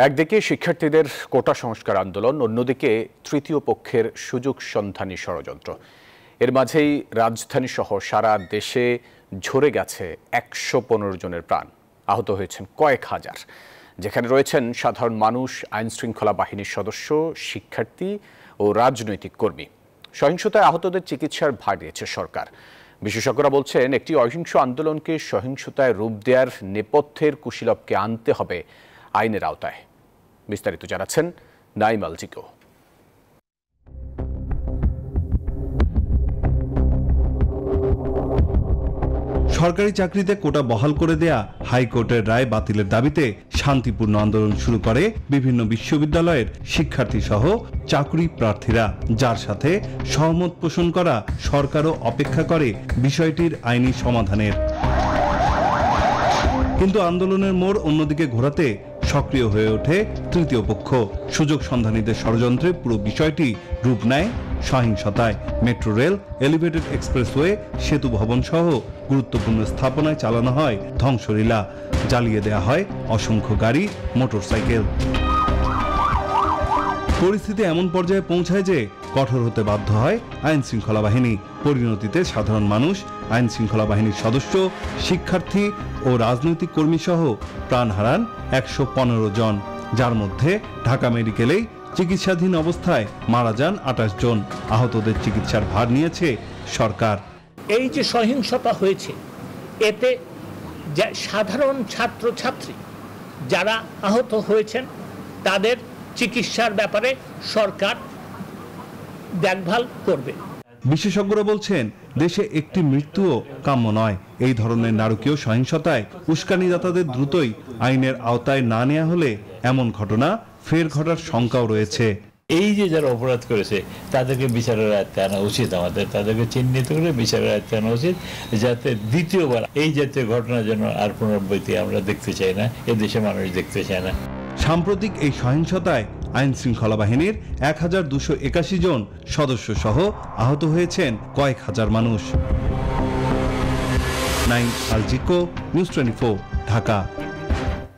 একদিকে শিক্ষার্থীদের কোটা সংস্কার আন্দোলন, অন্যদিকে তৃতীয় পক্ষের সুযোগ সন্ধানী ষড়যন্ত্র। এর মাঝেই রাজধানী সহ সারা দেশে ঝরে গেছে ১১৫ জনের প্রাণ, আহত হয়েছেন কয়েক হাজার, যেখানে রয়েছেন সাধারণ মানুষ, আইনশৃঙ্খলা বাহিনীর সদস্য, শিক্ষার্থী ও রাজনৈতিক কর্মী। সহিংসতায় আহতদের চিকিৎসার ভার দিয়েছে সরকার। বিশেষজ্ঞরা বলছেন, একটি অহিংস আন্দোলনকে সহিংসতায় রূপ দেওয়ার নেপথ্যের কুশীলবকে আনতে হবে আইনের আওতায়। বিস্তারিত জানাচ্ছেন নাইম আলজিকো। সরকারি চাকরিতে কোটা বহাল করে দেয়া হাইকোর্টের রায় বাতিলের দাবিতে শান্তিপূর্ণ আন্দোলন শুরু করে বিভিন্ন বিশ্ববিদ্যালয়ের শিক্ষার্থী সহ চাকরি প্রার্থীরা, যার সাথে সহমত পোষণ করা সরকারও অপেক্ষা করে বিষয়টির আইনি সমাধানের। কিন্তু আন্দোলনের মোড় অন্যদিকে ঘোরাতে সক্রিয় হয়ে ওঠে তৃতীয় পক্ষ। সুযোগ সন্ধানীদের ষড়যন্ত্রে পুরো বিষয়টি রূপ নেয় সহিংসতায়। মেট্রো রেল, এলিভেটেড এক্সপ্রেসওয়ে, সেতু ভবন সহ গুরুত্বপূর্ণ স্থাপনায় চালানো হয় ধ্বংসলীলা, জ্বালিয়ে দেওয়া হয় অসংখ্য গাড়ি, মোটরসাইকেল। পরিস্থিতি এমন পর্যায়ে পৌঁছায় যে কঠোর হতে বাধ্য হয় আইন শৃঙ্খলা বাহিনী। পরিণতিতে সাধারণ মানুষ, আইন শৃঙ্খলা বাহিনীর সদস্য, শিক্ষার্থী ও রাজনৈতিক কর্মী সহ প্রাণ হারান ১১৫ জন, যার মধ্যে ঢাকা মেডিকেলেই চিকিৎসাধীন অবস্থায় মারা যান ২৮ জন। আহতদের চিকিৎসার ভার নিয়েছে সরকার। এই যে সহিংসতা হয়েছে, এতে সাধারণ ছাত্রছাত্রী যারা আহত হয়েছেন তাদের চিকিৎসার ব্যাপারে সরকার দেখভাল করবে। বিশেষজ্ঞরা বলছেন, দেশে একটি মৃত্যুও কাম্য নয়। এই ধরনের নারকীয় সহিংসতায় উস্কানিদাতাদের দ্রুতই আইনের আওতায় না নেওয়া হলে এমন ঘটনা ফের ঘটার শঙ্কাও রয়েছে। এই যে যারা অপরাধ করেছে তাদেরকে বিচারের আয়ত্তে আনা উচিত, আমাদের তাদেরকে চিহ্নিত করে বিচারের আয়ত্তে আনা উচিত, যাতে দ্বিতীয়বার এই জাতীয় ঘটনা যেন আর পুনরাবৃত্তি আমরা দেখতে চাই না, এ দেশে মানুষ দেখতে চায় না। সাম্প্রতিক এই সহিংসতায় আইন শৃঙ্খলা বাহিনীর ১২৮১ জন সদস্য সহ আহত হয়েছেন কয়েক হাজার মানুষ। নাইম আলজিকো, নিউজ 24, ঢাকা।